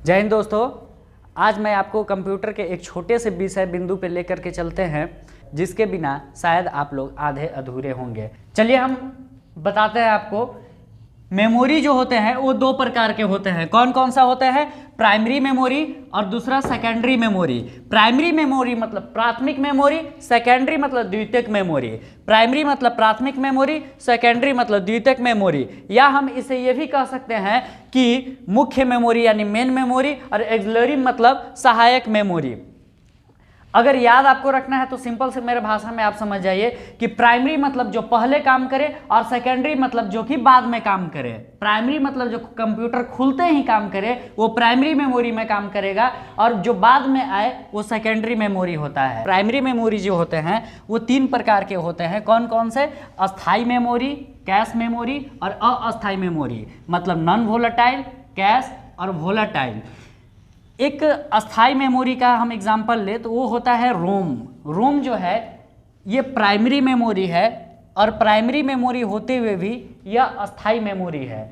जय हिंद दोस्तों। आज मैं आपको कंप्यूटर के एक छोटे से विषय बिंदु पे लेकर के चलते हैं जिसके बिना शायद आप लोग आधे अधूरे होंगे। चलिए हम बताते हैं आपको। मेमोरी जो होते हैं वो दो प्रकार के होते हैं। कौन कौन सा होता है? प्राइमरी मेमोरी और दूसरा सेकेंडरी मेमोरी। प्राइमरी मेमोरी मतलब प्राथमिक मेमोरी, सेकेंडरी मतलब द्वितीयक मेमोरी। प्राइमरी मतलब प्राथमिक मेमोरी, सेकेंडरी मतलब द्वितीयक मेमोरी। या हम इसे ये भी कह सकते हैं कि मुख्य मेमोरी यानी मेन मेमोरी और एक्सिलरी मतलब सहायक मेमोरी। अगर याद आपको रखना है तो सिंपल से मेरे भाषा में आप समझ जाइए कि प्राइमरी मतलब जो पहले काम करे और सेकेंडरी मतलब जो कि बाद में काम करे। प्राइमरी मतलब जो कंप्यूटर खुलते ही काम करे वो प्राइमरी मेमोरी में काम करेगा और जो बाद में आए वो सेकेंडरी मेमोरी होता है। प्राइमरी मेमोरी जो होते हैं वो तीन प्रकार के होते हैं। कौन कौन से? अस्थाई मेमोरी, कैश मेमोरी और अस्थाई मेमोरी। मतलब नॉन वोलेटाइल, कैश और वोलेटाइल। एक अस्थाई मेमोरी का हम एग्जांपल ले तो वो होता है रोम। रोम जो है ये प्राइमरी मेमोरी है और प्राइमरी मेमोरी होते हुए भी यह अस्थाई मेमोरी है।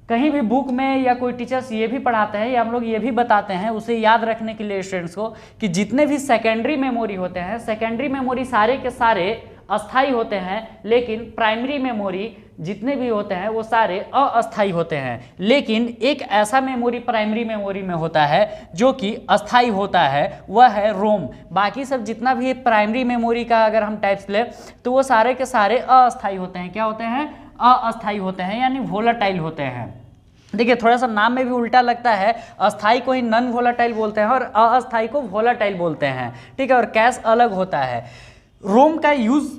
कहीं भी बुक में या कोई टीचर्स ये भी पढ़ाते हैं या हम लोग ये भी बताते हैं उसे याद रखने के लिए स्टूडेंट्स को कि जितने भी सेकेंडरी मेमोरी होते हैं, सेकेंडरी मेमोरी सारे के सारे अस्थाई होते हैं, लेकिन प्राइमरी मेमोरी जितने भी होते हैं वो सारे अस्थाई होते हैं। लेकिन एक ऐसा मेमोरी प्राइमरी मेमोरी में होता है जो कि अस्थाई होता है, वह है रोम। बाकी सब जितना भी प्राइमरी मेमोरी का अगर हम टाइप्स लें तो वो सारे के सारे अस्थाई होते हैं। क्या होते हैं? अस्थाई होते हैं यानी वोलेटाइल होते हैं। देखिए थोड़ा सा नाम में भी उल्टा लगता है। अस्थाई को ही नॉन वोलेटाइल बोलते हैं और अस्थाई को वोलेटाइल बोलते हैं। ठीक है, और कैश अलग होता है। रोम का यूज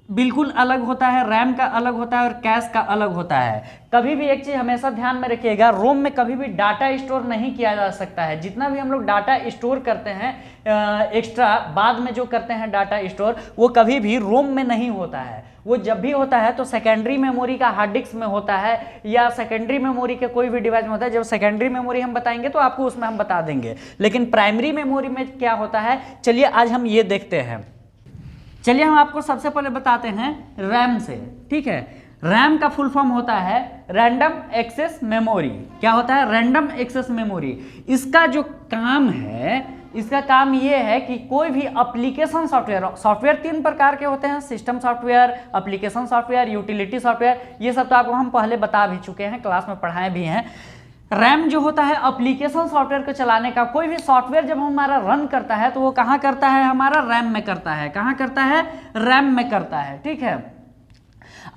बिल्कुल अलग होता है, रैम का अलग होता है और कैश का अलग होता है। कभी भी एक चीज़ हमेशा ध्यान में रखिएगा, रोम में कभी भी डाटा स्टोर नहीं किया जा सकता है। जितना भी हम लोग डाटा स्टोर करते हैं एक्स्ट्रा बाद में जो करते हैं डाटा स्टोर, वो कभी भी रोम में नहीं होता है। वो जब भी होता है तो सेकेंडरी मेमोरी का हार्ड डिस्क में होता है या सेकेंडरी मेमोरी के कोई भी डिवाइस में होता है। जब सेकेंडरी मेमोरी हम बताएंगे तो आपको उसमें हम बता देंगे। लेकिन प्राइमरी मेमोरी में क्या होता है, चलिए आज हम ये देखते हैं। चलिए हम आपको सबसे पहले बताते हैं रैम से। ठीक है, रैम का फुल फॉर्म होता है रैंडम एक्सेस मेमोरी। क्या होता है? Random access memory. इसका जो काम है, इसका काम ये है कि कोई भी एप्लीकेशन सॉफ्टवेयर तीन प्रकार के होते हैं: system software, application software, utility software. ये सब तो आपको हम पहले बता भी चुके हैं, क्लास में पढ़ाए भी हैं। रैम जो होता है एप्लीकेशन सॉफ्टवेयर को चलाने का। कोई भी सॉफ्टवेयर जब हमारा रन करता है तो वो कहाँ करता है? हमारा रैम में करता है। कहाँ करता है? रैम में करता है। ठीक है,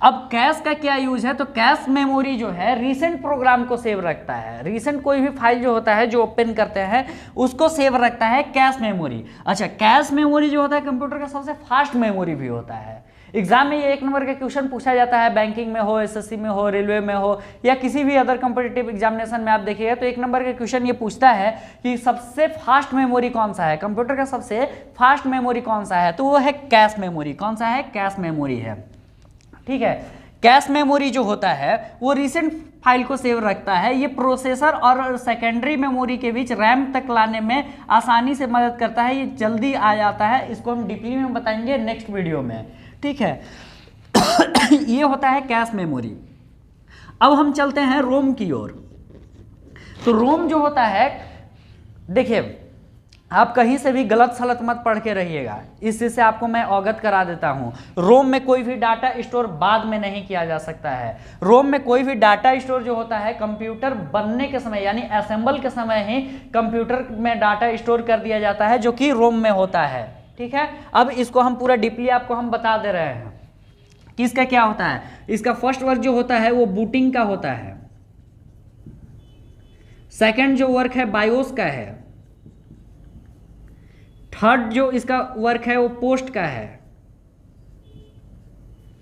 अब कैश का क्या यूज है? तो कैश मेमोरी जो है रीसेंट प्रोग्राम को सेव रखता है। रीसेंट कोई भी फाइल जो होता है जो ओपन करते हैं उसको सेव रखता है कैश मेमोरी। अच्छा, कैश मेमोरी जो होता है कंप्यूटर का सबसे फास्ट मेमोरी भी होता है। एग्जाम में ये एक नंबर का क्वेश्चन पूछा जाता है, बैंकिंग में हो, एसएससी में हो, रेलवे में हो या किसी भी अदर कॉम्पिटिटिव एग्जामिनेशन में आप देखिएगा तो एक नंबर का क्वेश्चन ये पूछता है कि सबसे फास्ट मेमोरी कौन सा है, कंप्यूटर का सबसे फास्ट मेमोरी कौन सा है? तो वो है कैश मेमोरी। कौन सा है? कैश मेमोरी है। ठीक है, कैश मेमोरी जो होता है वो रिसेंट फाइल को सेव रखता है। ये प्रोसेसर और सेकेंडरी मेमोरी के बीच रैम तक लाने में आसानी से मदद करता है। ये जल्दी आ जाता है। इसको हम डीपली में बताएंगे नेक्स्ट वीडियो में। ठीक है ये होता है कैश मेमोरी। अब हम चलते हैं रोम की ओर। तो रोम जो होता है, देखिए आप कहीं से भी गलत सलत मत पढ़ के रहिएगा, इस चीज से आपको मैं अवगत करा देता हूं। रोम में कोई भी डाटा स्टोर बाद में नहीं किया जा सकता है। रोम में कोई भी डाटा स्टोर जो होता है कंप्यूटर बनने के समय यानी असेंबल के समय ही कंप्यूटर में डाटा स्टोर कर दिया जाता है जो कि रोम में होता है। ठीक है, अब इसको हम पूरा डीपली आपको हम बता दे रहे हैं कि इसका क्या होता है। इसका फर्स्ट वर्क जो होता है वो बूटिंग का होता है। सेकंड जो वर्क है बायोस का है। थर्ड जो इसका वर्क है वो पोस्ट का है।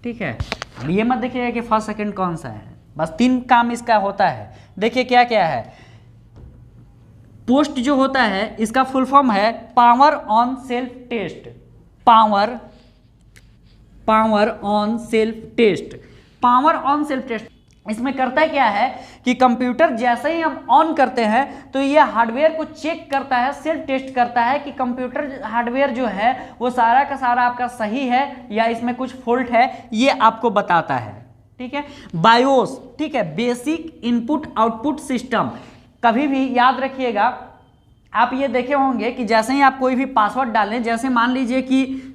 ठीक है, अब ये मत देखिएगा कि फर्स्ट सेकंड कौन सा है, बस तीन काम इसका होता है। देखिए क्या क्या है। पोस्ट जो होता है इसका फुल फॉर्म है power on self test. Power on self test. Power on self test इसमें करता है क्या है कि कंप्यूटर जैसे ही हम ऑन करते हैं तो ये हार्डवेयर को चेक करता है, सेल्फ टेस्ट करता है कि कंप्यूटर हार्डवेयर जो है वो सारा का सारा आपका सही है या इसमें कुछ फॉल्ट है, ये आपको बताता है। ठीक है, बायोस, ठीक है, बेसिक इनपुट आउटपुट सिस्टम। कभी भी याद रखिएगा, आप ये देखे होंगे कि जैसे ही आप कोई भी पासवर्ड डालें, जैसे मान लीजिए कि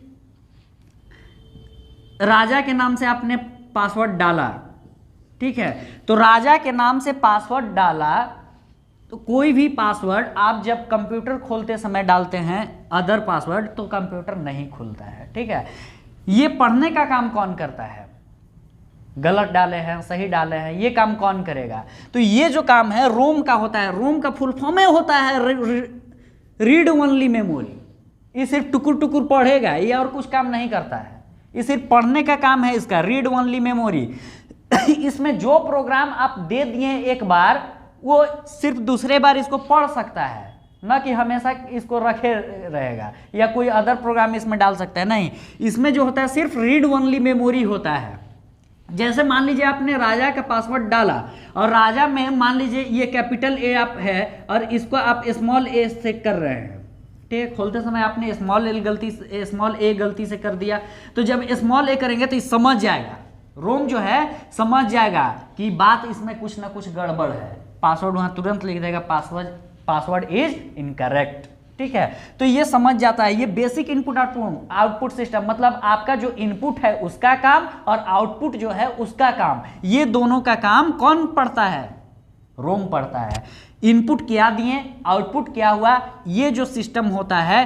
राजा के नाम से आपने पासवर्ड डाला, ठीक है, तो राजा के नाम से पासवर्ड डाला, तो कोई भी पासवर्ड आप जब कंप्यूटर खोलते समय डालते हैं अदर पासवर्ड, तो कंप्यूटर नहीं खुलता है, ठीक है। ये पढ़ने का काम कौन करता है? गलत डाले हैं, सही डाले हैं, ये काम कौन करेगा? तो ये जो काम है रोम का होता है। रोम का फुल फॉर्म में होता है रीड ओनली मेमोरी। ये सिर्फ टुकुर टुकुर पढ़ेगा, ये और कुछ काम नहीं करता है, ये सिर्फ पढ़ने का काम है इसका, रीड ओनली मेमोरी। इसमें जो प्रोग्राम आप दे दिए एक बार, वो सिर्फ दूसरे बार इसको पढ़ सकता है, ना कि हमेशा इसको रखे रहेगा या कोई अदर प्रोग्राम इसमें डाल सकता है, नहीं। इसमें जो होता है सिर्फ रीड ओनली मेमोरी होता है। जैसे मान लीजिए आपने राजा का पासवर्ड डाला और राजा में मान लीजिए ये कैपिटल ए आप है और इसको आप स्मॉल ए से कर रहे हैं, ठीक है। खोलते समय आपने स्मॉल ए गलती से कर दिया, तो जब स्मॉल ए करेंगे तो समझ जाएगा, रोम जो है समझ जाएगा कि बात इसमें कुछ ना कुछ गड़बड़ है, पासवर्ड वहां तुरंत लिख देगा पासवर्ड इज इनकरेक्ट, ठीक है। तो ये समझ जाता है। ये बेसिक इनपुट आउटपुट सिस्टम, मतलब आपका जो इनपुट है उसका काम और आउटपुट जो है उसका काम, ये दोनों का काम कौन पढ़ता है? रोम पढ़ता है। इनपुट क्या दिए, आउटपुट क्या हुआ, ये जो सिस्टम होता है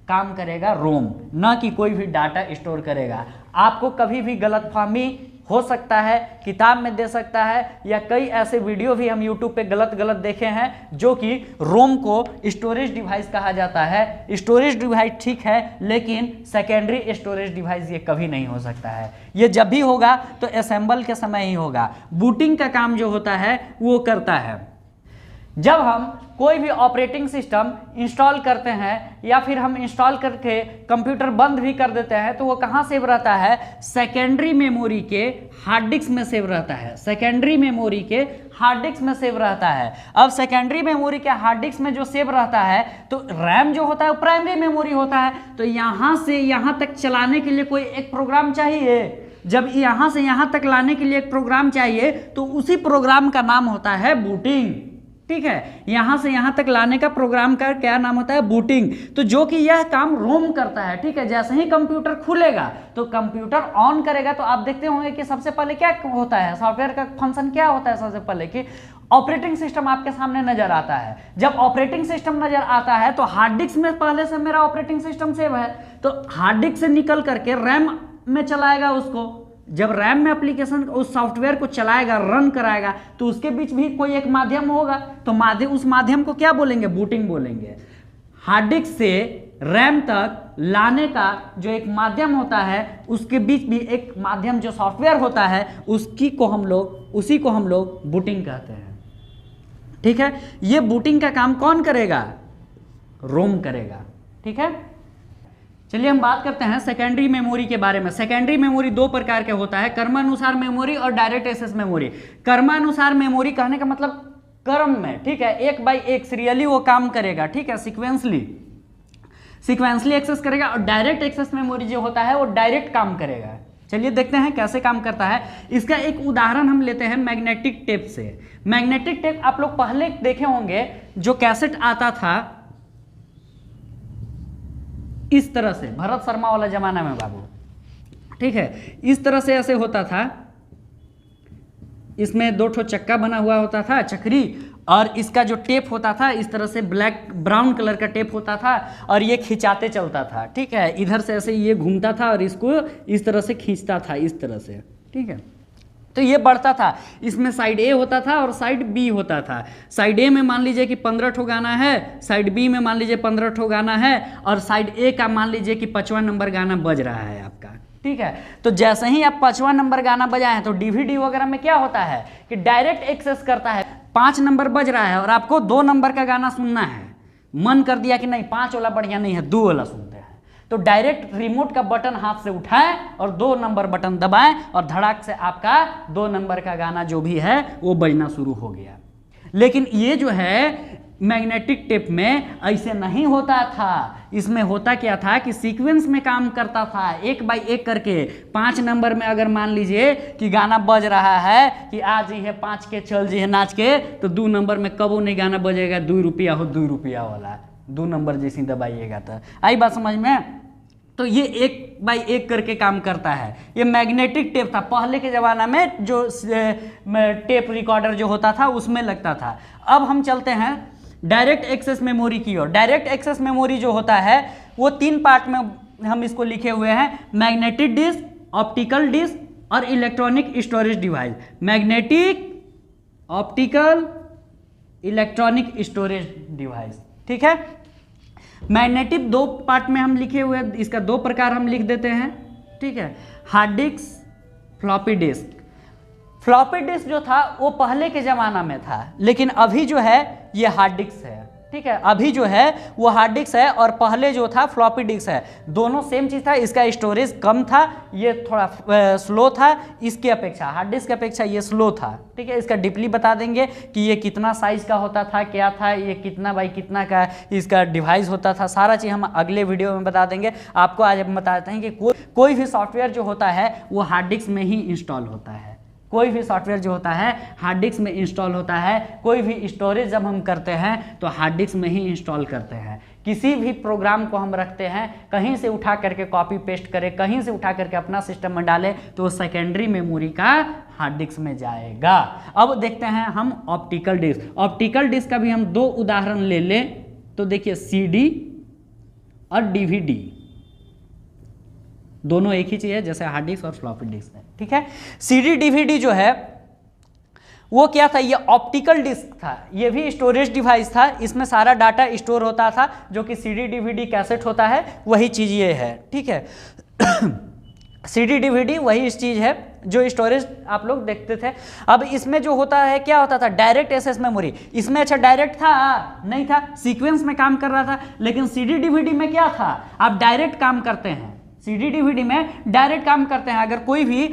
काम करेगा रोम, ना कि कोई भी डाटा स्टोर करेगा। आपको कभी भी गलतफहमी हो सकता है, किताब में दे सकता है, या कई ऐसे वीडियो भी हम YouTube पे गलत देखे हैं जो कि रोम को स्टोरेज डिवाइस कहा जाता है। स्टोरेज डिवाइस ठीक है, लेकिन सेकेंडरी स्टोरेज डिवाइस ये कभी नहीं हो सकता है। ये जब भी होगा तो असेंबल के समय ही होगा। बूटिंग का काम जो होता है वो करता है। जब हम कोई भी ऑपरेटिंग सिस्टम इंस्टॉल करते हैं या फिर हम इंस्टॉल करके कंप्यूटर बंद भी कर देते हैं, तो वो कहाँ सेव रहता है? सेकेंडरी मेमोरी के हार्ड डिस्क में सेव रहता है। सेकेंडरी मेमोरी के हार्ड डिस्क में सेव रहता है। अब सेकेंडरी मेमोरी के हार्ड डिस्क में जो सेव रहता है, तो रैम जो होता है वो प्राइमरी मेमोरी होता है। तो यहाँ से यहाँ तक चलाने के लिए कोई एक प्रोग्राम चाहिए। जब यहाँ से यहाँ तक लाने के लिए एक प्रोग्राम चाहिए, तो उसी प्रोग्राम का नाम होता है बूटिंग, ठीक है। यहां से यहां तक लाने का प्रोग्राम का क्या नाम होता है? बूटिंग। तो जो कि यह काम रोम करता है, ठीक है। जैसे ही कंप्यूटर खुलेगा तो कंप्यूटर ऑन करेगा, तो आप देखते होंगे कि सबसे पहले क्या होता है, सॉफ्टवेयर का फंक्शन क्या होता है? सबसे पहले कि ऑपरेटिंग सिस्टम आपके सामने नजर आता है। जब ऑपरेटिंग सिस्टम नजर आता है तो हार्ड डिस्क में पहले से मेरा ऑपरेटिंग सिस्टम सेव है, तो हार्ड डिस्क से निकल करके रैम में चलाएगा उसको। जब रैम में एप्लीकेशन उस सॉफ्टवेयर को चलाएगा, रन कराएगा, तो उसके बीच भी कोई एक माध्यम होगा, तो उस माध्यम को क्या बोलेंगे? बूटिंग बोलेंगे। हार्ड डिस्क से रैम तक लाने का जो एक माध्यम होता है, उसके बीच भी एक माध्यम जो सॉफ्टवेयर होता है, उसी को हम लोग बूटिंग कहते हैं, ठीक है। ये बूटिंग का काम कौन करेगा? रोम करेगा, ठीक है। चलिए हम बात करते हैं सेकेंडरी मेमोरी के बारे में। सेकेंडरी मेमोरी दो प्रकार के होता है, क्रमानुसार मेमोरी और डायरेक्ट एक्सेस मेमोरी। क्रमानुसार मेमोरी कहने का मतलब क्रम में, ठीक है, एक बाय एक सीरियली वो काम करेगा, ठीक है, सिक्वेंसली एक्सेस करेगा। और डायरेक्ट एक्सेस मेमोरी जो होता है वो डायरेक्ट काम करेगा। चलिए देखते हैं कैसे काम करता है। इसका एक उदाहरण हम लेते हैं मैग्नेटिक टेप से। मैग्नेटिक टेप आप लोग पहले देखे होंगे, जो कैसेट आता था इस तरह से, भरत शर्मा वाला जमाना में बाबू, ठीक है, इस तरह से ऐसे होता था। इसमें दो ठो चक्का बना हुआ होता था, चक्री, और इसका जो टेप होता था इस तरह से ब्राउन कलर का टेप होता था, और ये खिंचाते चलता था, ठीक है। इधर से ऐसे ये घूमता था और इसको इस तरह से खींचता था, इस तरह से, ठीक है। तो ये बढ़ता था। इसमें साइड ए होता था और साइड बी होता था। साइड ए में मान लीजिए कि 15 ठो गाना है, साइड बी में मान लीजिए 15 ठो गाना है, और साइड ए का मान लीजिए कि 55 नंबर गाना बज रहा है आपका, ठीक है। तो जैसे ही आप 55 नंबर गाना बजाएं, तो डीवीडी वगैरह में क्या होता है कि डायरेक्ट एक्सेस करता है। 5 नंबर बज रहा है और आपको 2 नंबर का गाना सुनना है, मन कर दिया कि नहीं 5 वाला बढ़िया नहीं है, 2 वाला सुनते हैं, तो डायरेक्ट रिमोट का बटन हाथ से उठाएं और 2 नंबर बटन दबाएं, और धड़ाक से आपका 2 नंबर का गाना जो भी है वो बजना शुरू हो गया। लेकिन ये जो है मैग्नेटिक टेप में ऐसे नहीं होता था। इसमें होता क्या था कि सीक्वेंस में काम करता था, एक बाय एक करके। 5 नंबर में अगर मान लीजिए कि गाना बज रहा है कि आज ही है 5 के चल जी है नाच के, तो 2 नंबर में कबो नहीं गाना बजेगा, 2 रुपया हो 2 रुपया वाला, 2 नंबर जैसी दबाइएगा। तो आई बात समझ में? तो ये एक बाय एक करके काम करता है। ये मैग्नेटिक टेप था पहले के ज़माना में, जो टेप रिकॉर्डर जो होता था उसमें लगता था। अब हम चलते हैं डायरेक्ट एक्सेस मेमोरी की ओर। डायरेक्ट एक्सेस मेमोरी जो होता है वो 3 पार्ट में हम इसको लिखे हुए हैं, मैग्नेटिक डिस्क, ऑप्टिकल डिस्क और electronic storage device. Magnetic, optical, electronic storage device, ठीक है। मैग्नेटिक 2 पार्ट में हम लिखे हुए हैं, इसका 2 प्रकार हम लिख देते हैं, ठीक है। Hard disk, floppy disk. Floppy disk जो था वो पहले के ज़माना में था, लेकिन अभी जो है ये हार्ड डिस्क है, ठीक है। अभी जो है वो हार्ड डिस्क है और पहले जो था फ्लॉपी डिस्क है। दोनों सेम चीज़ था, इसका स्टोरेज कम था, ये थोड़ा स्लो था इसके अपेक्षा, हार्ड डिस्क की अपेक्षा ये स्लो था, ठीक है। इसका डीपली बता देंगे कि ये कितना साइज़ का होता था, क्या था, ये कितना बाई कितना का इसका डिवाइस होता था, सारा चीज़ हम अगले वीडियो में बता देंगे। आपको आज हम बताते हैं कि कोई भी सॉफ्टवेयर जो होता है वो हार्ड डिस्क में ही इंस्टॉल होता है। कोई भी सॉफ्टवेयर जो होता है हार्ड डिस्क में इंस्टॉल होता है। कोई भी स्टोरेज जब हम करते हैं तो हार्ड डिस्क में ही इंस्टॉल करते हैं। किसी भी प्रोग्राम को हम रखते हैं, कहीं से उठा करके कॉपी पेस्ट करें, कहीं से उठा करके अपना सिस्टम में डालें, तो सेकेंडरी मेमोरी का हार्ड डिस्क में जाएगा। अब देखते हैं हम ऑप्टिकल डिस्क। ऑप्टिकल डिस्क का भी हम 2 उदाहरण ले लें तो देखिए CD और DVD, दोनों एक ही चीज़ है, जैसे हार्ड डिस्क और फ्लॉपी डिस्क है, ठीक है। CD DVD जो है वो क्या था, ये ऑप्टिकल डिस्क था, ये भी स्टोरेज डिवाइस था। इसमें सारा डाटा स्टोर होता था, जो कि CD DVD कैसेट होता है, वही चीज़ ये है, ठीक है। CD DVD वही इस चीज़ है जो स्टोरेज आप लोग देखते थे। अब इसमें जो होता है क्या होता था, डायरेक्ट एक्सेस मेमोरी। इसमें अच्छा डायरेक्ट था नहीं था, सीक्वेंस में काम कर रहा था। लेकिन CD DVD में क्या था, आप डायरेक्ट काम करते हैं। CD DVD में डायरेक्ट काम करते हैं। अगर कोई भी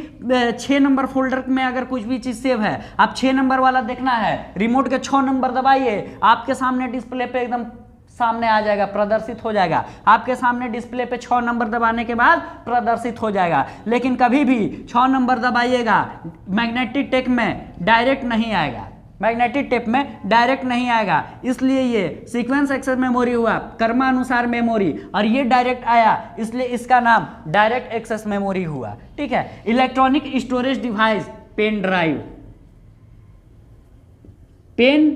6 नंबर फोल्डर में अगर कुछ भी चीज़ सेव है, आप 6 नंबर वाला देखना है, रिमोट के 6 नंबर दबाइए, आपके सामने डिस्प्ले पे एकदम सामने आ जाएगा, प्रदर्शित हो जाएगा। आपके सामने डिस्प्ले पे 6 नंबर दबाने के बाद प्रदर्शित हो जाएगा। लेकिन कभी भी 6 नंबर दबाइएगा मैग्नेटिक टेप में डायरेक्ट नहीं आएगा, मैग्नेटिक टेप में डायरेक्ट नहीं आएगा। इसलिए ये सीक्वेंस एक्सेस मेमोरी हुआ, क्रमानुसार मेमोरी, और ये डायरेक्ट आया, इसलिए इसका नाम डायरेक्ट एक्सेस मेमोरी हुआ, ठीक है। Electronic storage device, pen drive, pen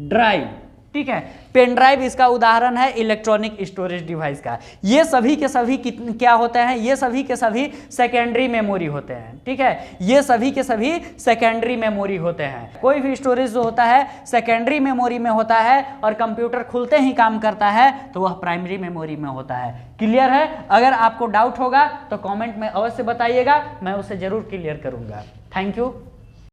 drive, ठीक है। पेन ड्राइव इसका उदाहरण है इलेक्ट्रॉनिक स्टोरेज डिवाइस का। ये सभी के सभी क्या होते हैं, ये सभी के सभी सेकेंडरी मेमोरी होते हैं, ठीक है। ये सभी के सभी सेकेंडरी मेमोरी होते हैं। कोई भी स्टोरेज जो होता है सेकेंडरी मेमोरी में होता है और कंप्यूटर खुलते ही काम करता है, तो वह प्राइमरी मेमोरी में होता है। क्लियर है? अगर आपको डाउट होगा तो कॉमेंट में अवश्य बताइएगा, मैं उसे जरूर क्लियर करूंगा। Thank you.